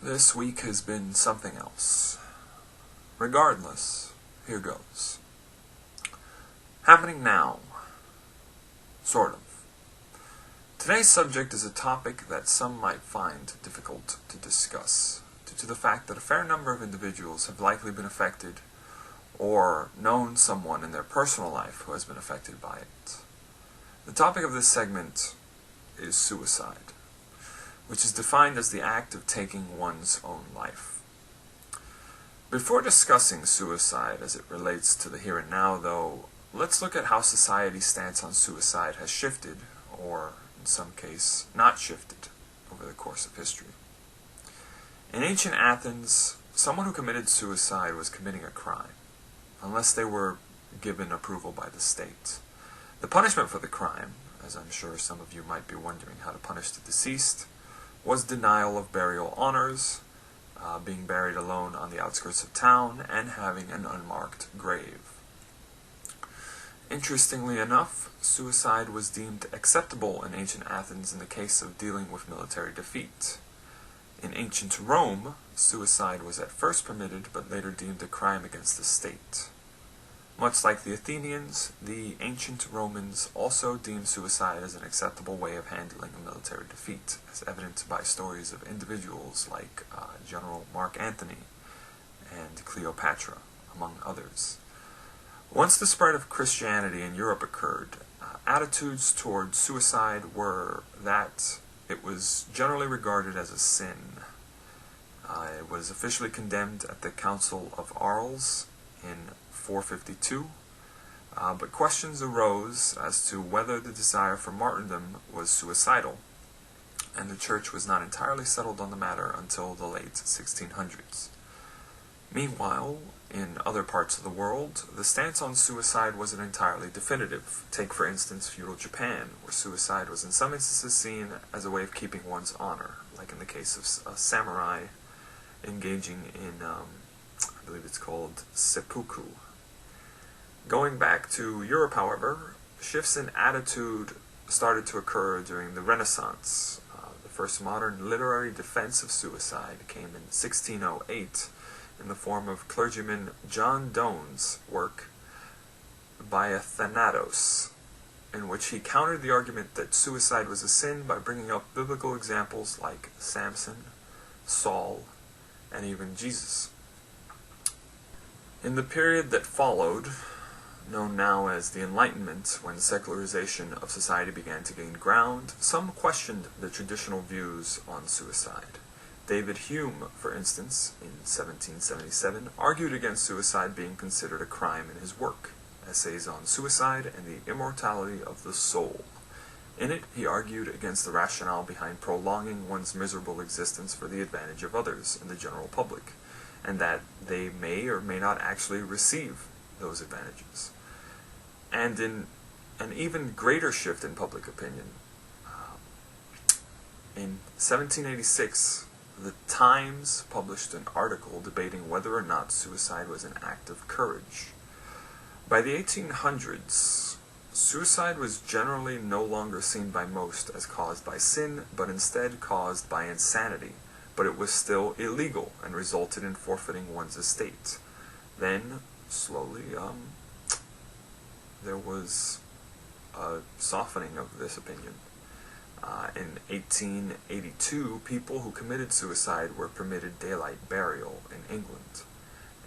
This week has been something else. Regardless, here goes. Happening now. Sort of. Today's subject is a topic that some might find difficult to discuss, due to the fact that a fair number of individuals have likely been affected or known someone in their personal life who has been affected by it. The topic of this segment is suicide, which is defined as the act of taking one's own life. Before discussing suicide as it relates to the here and now, though, let's look at how society's stance on suicide has shifted, or in some case, not shifted, over the course of history. In ancient Athens, someone who committed suicide was committing a crime, unless they were given approval by the state. The punishment for the crime, as I'm sure some of you might be wondering how to punish the deceased, was denial of burial honors, being buried alone on the outskirts of town, and having an unmarked grave. Interestingly enough, suicide was deemed acceptable in ancient Athens in the case of dealing with military defeat. In ancient Rome, suicide was at first permitted but later deemed a crime against the state. Much like the Athenians, the ancient Romans also deemed suicide as an acceptable way of handling a military defeat, as evident by stories of individuals like General Mark Antony and Cleopatra, among others. Once the spread of Christianity in Europe occurred, attitudes toward suicide were that it was generally regarded as a sin. It was officially condemned at the Council of Arles in 452, but questions arose as to whether the desire for martyrdom was suicidal, and the church was not entirely settled on the matter until the late 1600s. Meanwhile, in other parts of the world, the stance on suicide wasn't entirely definitive. Take, for instance, feudal Japan, where suicide was in some instances seen as a way of keeping one's honor, like in the case of a samurai engaging in, I believe it's called seppuku. Going back to Europe, however, shifts in attitude started to occur during the Renaissance. The first modern literary defense of suicide came in 1608 in the form of clergyman John Donne's work Via Thanatos, in which he countered the argument that suicide was a sin by bringing up biblical examples like Samson, Saul, and even Jesus. In the period that followed, known now as the Enlightenment, when secularization of society began to gain ground, some questioned the traditional views on suicide. David Hume, for instance, in 1777, argued against suicide being considered a crime in his work, Essays on Suicide and the Immortality of the Soul. In it, he argued against the rationale behind prolonging one's miserable existence for the advantage of others and the general public, and that they may or may not actually receive those advantages. And in an even greater shift in public opinion, in 1786, the Times published an article debating whether or not suicide was an act of courage. By the 1800s, suicide was generally no longer seen by most as caused by sin, but instead caused by insanity. But it was still illegal and resulted in forfeiting one's estate. Then, slowly, there was a softening of this opinion. In 1882, people who committed suicide were permitted daylight burial in England,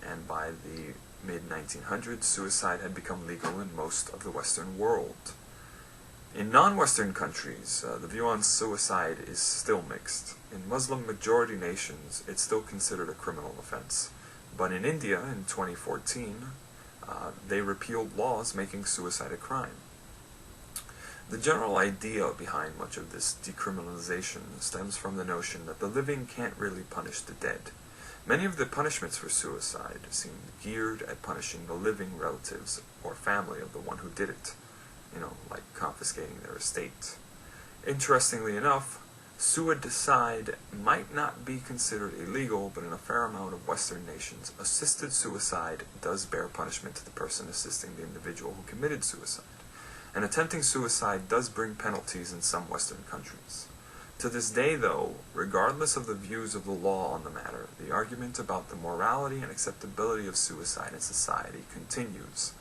and by the mid-1900s, suicide had become legal in most of the Western world. In non-Western countries, the view on suicide is still mixed. In Muslim-majority nations, it's still considered a criminal offense. But in India, in 2014, they repealed laws making suicide a crime. The general idea behind much of this decriminalization stems from the notion that the living can't really punish the dead. Many of the punishments for suicide seem geared at punishing the living relatives or family of the one who did it, like confiscating their estate. Interestingly enough, suicide might not be considered illegal, but in a fair amount of Western nations, assisted suicide does bear punishment to the person assisting the individual who committed suicide. And attempting suicide does bring penalties in some Western countries. To this day, though, regardless of the views of the law on the matter, the argument about the morality and acceptability of suicide in society continues.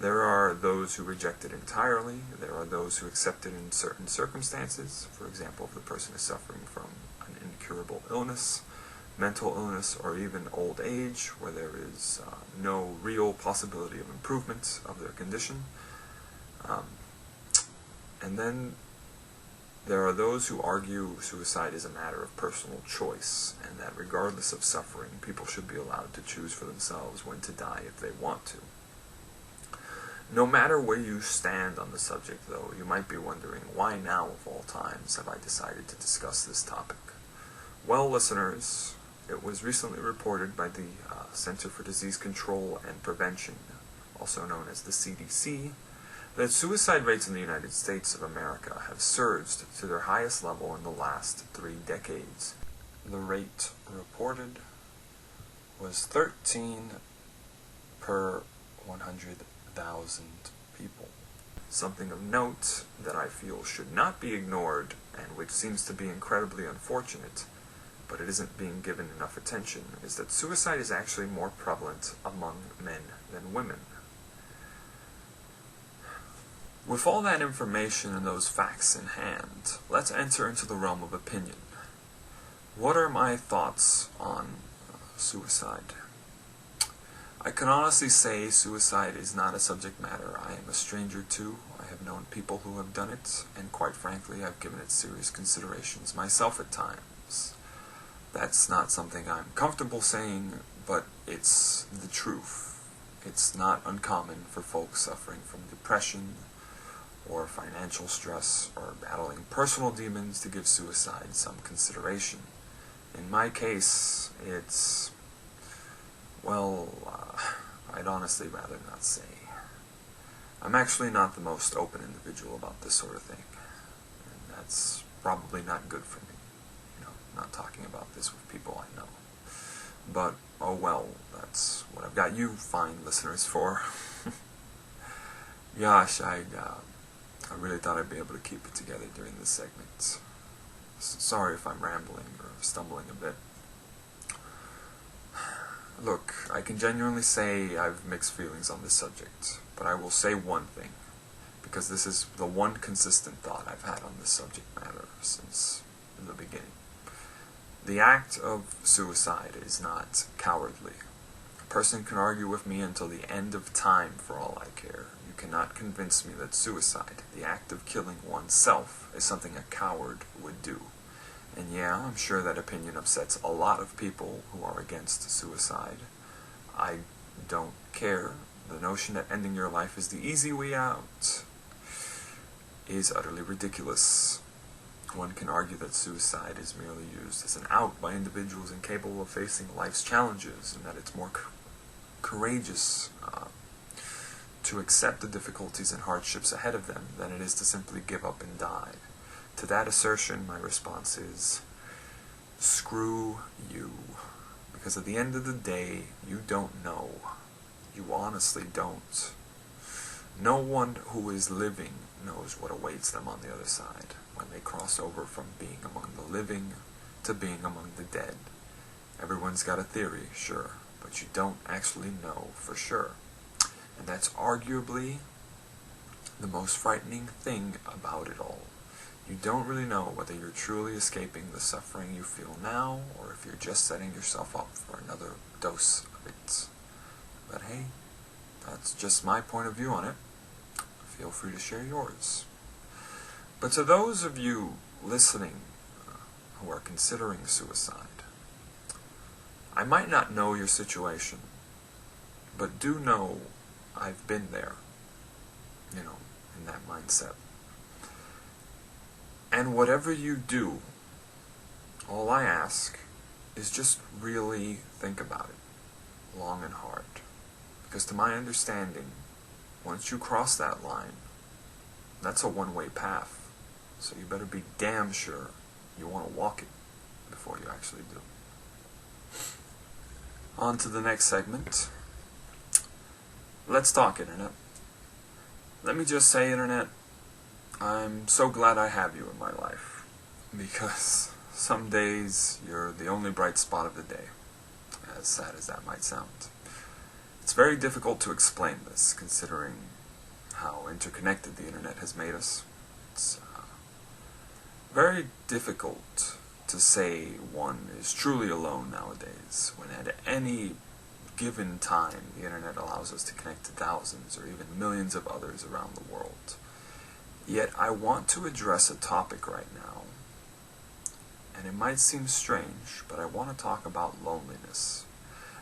There are those who reject it entirely. There are those who accept it in certain circumstances. For example, if the person is suffering from an incurable illness, mental illness, or even old age, where there is no real possibility of improvement of their condition. And then there are those who argue suicide is a matter of personal choice, and that regardless of suffering, people should be allowed to choose for themselves when to die if they want to. No matter where you stand on the subject, though, you might be wondering, why now of all times have I decided to discuss this topic? Well, listeners, it was recently reported by the Center for Disease Control and Prevention, also known as the CDC, that suicide rates in the United States of America have surged to their highest level in the last 3 decades. The rate reported was 13 per 100,000 people. Something of note that I feel should not be ignored, and which seems to be incredibly unfortunate, but it isn't being given enough attention, is that suicide is actually more prevalent among men than women. With all that information and those facts in hand, let's enter into the realm of opinion. What are my thoughts on suicide? I can honestly say suicide is not a subject matter I am a stranger to. I have known people who have done it, and quite frankly, I've given it serious considerations myself at times. That's not something I'm comfortable saying, but it's the truth. It's not uncommon for folks suffering from depression, or financial stress, or battling personal demons to give suicide some consideration. In my case, it's, I'd honestly rather not say. I'm actually not the most open individual about this sort of thing, and that's probably not good for me, not talking about this with people I know. But, oh well, that's what I've got you fine listeners for. Gosh, I really thought I'd be able to keep it together during this segment. Sorry if I'm rambling or stumbling a bit. Look, I can genuinely say I've mixed feelings on this subject, but I will say one thing, because this is the one consistent thought I've had on this subject matter since the beginning. The act of suicide is not cowardly. A person can argue with me until the end of time for all I care. You cannot convince me that suicide, the act of killing oneself, is something a coward would do. And yeah, I'm sure that opinion upsets a lot of people who are against suicide. I don't care. The notion that ending your life is the easy way out is utterly ridiculous. One can argue that suicide is merely used as an out by individuals incapable of facing life's challenges, and that it's more courageous to accept the difficulties and hardships ahead of them than it is to simply give up and die. To that assertion, my response is, screw you. Because at the end of the day, you don't know. You honestly don't. No one who is living knows what awaits them on the other side when they cross over from being among the living to being among the dead. Everyone's got a theory, sure, but you don't actually know for sure. And that's arguably the most frightening thing about it all. You don't really know whether you're truly escaping the suffering you feel now, or if you're just setting yourself up for another dose of it. But hey, that's just my point of view on it. Feel free to share yours. But to those of you listening who are considering suicide, I might not know your situation, but do know I've been there, in that mindset. And whatever you do, all I ask is just really think about it, long and hard. Because to my understanding, once you cross that line, that's a one-way path. So you better be damn sure you want to walk it before you actually do. On to the next segment. Let's talk, Internet. Let me just say, Internet, I'm so glad I have you in my life. because some days you're the only bright spot of the day, as sad as that might sound. It's very difficult to explain this, considering how interconnected the internet has made us. It's very difficult to say one is truly alone nowadays, when at any given time the internet allows us to connect to thousands or even millions of others around the world. Yet I want to address a topic right now, and it might seem strange, but I want to talk about loneliness.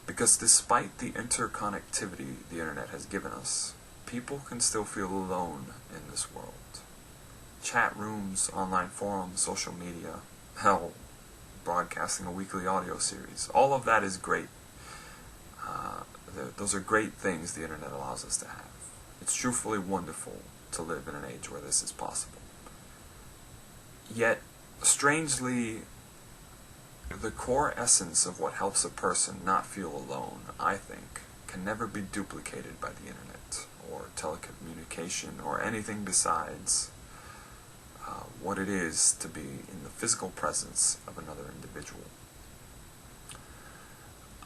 Because despite the interconnectivity the internet has given us, people can still feel alone in this world. Chat rooms, online forums, social media, hell, broadcasting a weekly audio series, all of that is great. Those are great things the internet allows us to have. It's truthfully wonderful to live in an age where this is possible. Yet, strangely, the core essence of what helps a person not feel alone, I think, can never be duplicated by the internet, or telecommunication, or anything besides what it is to be in the physical presence of another individual.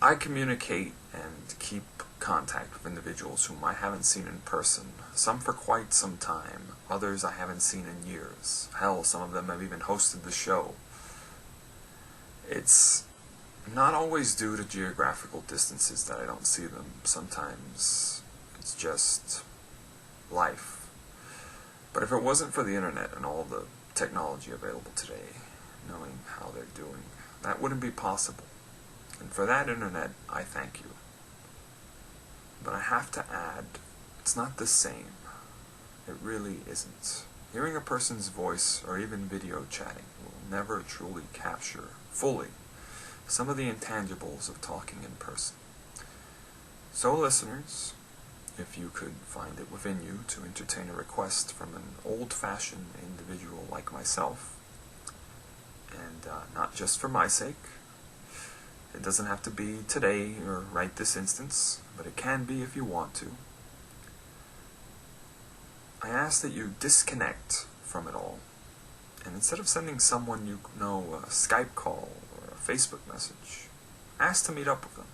I communicate and keep contact with individuals whom I haven't seen in person, some for quite some time, others I haven't seen in years. Hell, some of them have even hosted the show. It's not always due to geographical distances that I don't see them. Sometimes it's just life. But if it wasn't for the internet and all the technology available today, knowing how they're doing, that wouldn't be possible. And for that, internet, I thank you. But I have to add, it's not the same. It really isn't. Hearing a person's voice or even video chatting will never truly capture fully some of the intangibles of talking in person. So listeners, if you could find it within you to entertain a request from an old-fashioned individual like myself, and not just for my sake, it doesn't have to be today or right this instance, but it can be if you want to. I ask that you disconnect from it all, and instead of sending someone you know a Skype call or a Facebook message, ask to meet up with them.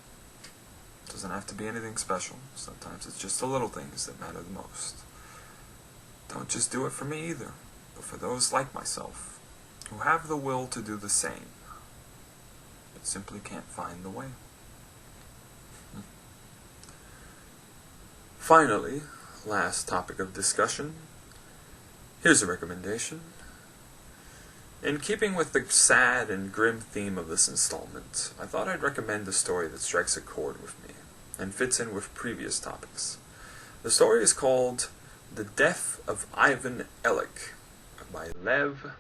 It doesn't have to be anything special. Sometimes it's just the little things that matter the most. Don't just do it for me either, but for those like myself who have the will to do the same, but simply can't find the way. Finally, last topic of discussion, here's a recommendation. In keeping with the sad and grim theme of this installment, I thought I'd recommend a story that strikes a chord with me and fits in with previous topics. The story is called The Death of Ivan Elik by Lev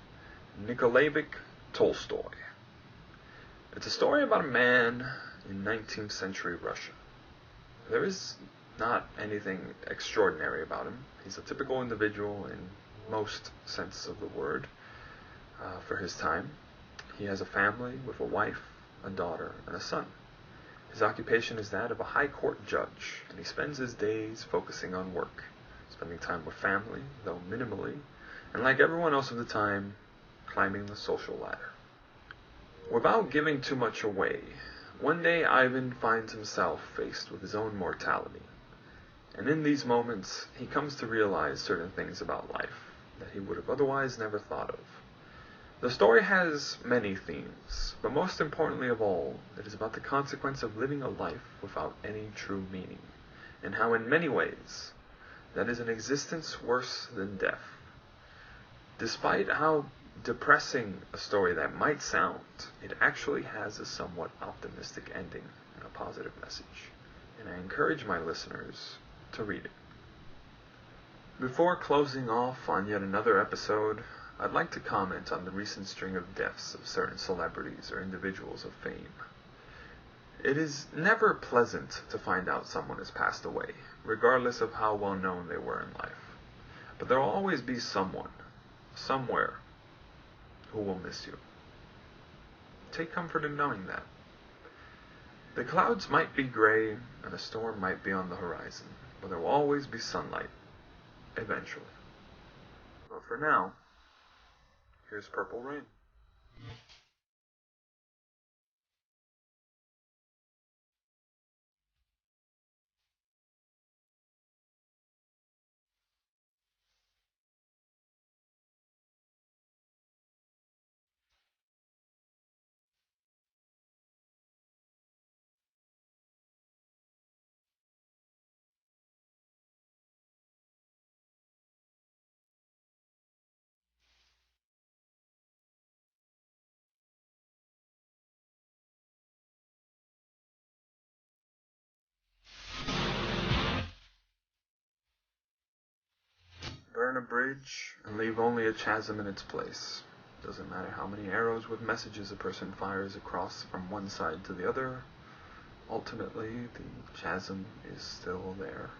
Nikolaevich Tolstoy. It's a story about a man in 19th century Russia. There is not anything extraordinary about him. He's a typical individual in most sense of the word for his time. He has a family with a wife, a daughter, and a son. His occupation is that of a high court judge, and he spends his days focusing on work, spending time with family, though minimally, and like everyone else of the time, climbing the social ladder. Without giving too much away, one day Ivan finds himself faced with his own mortality, and in these moments he comes to realize certain things about life that he would have otherwise never thought of. The story has many themes, but most importantly of all, it is about the consequence of living a life without any true meaning, and how in many ways that is an existence worse than death. Despite how depressing a story that might sound, it actually has a somewhat optimistic ending and a positive message, and I encourage my listeners to read it. Before closing off on yet another episode, I'd like to comment on the recent string of deaths of certain celebrities or individuals of fame. It is never pleasant to find out someone has passed away, regardless of how well known they were in life. But there will always be someone, somewhere, who will miss you. Take comfort in knowing that. The clouds might be gray and a storm might be on the horizon, but there will always be sunlight, eventually. But for now, here's Purple Rain. Burn a bridge and leave only a chasm in its place. Doesn't matter how many arrows with messages a person fires across from one side to the other. Ultimately, the chasm is still there.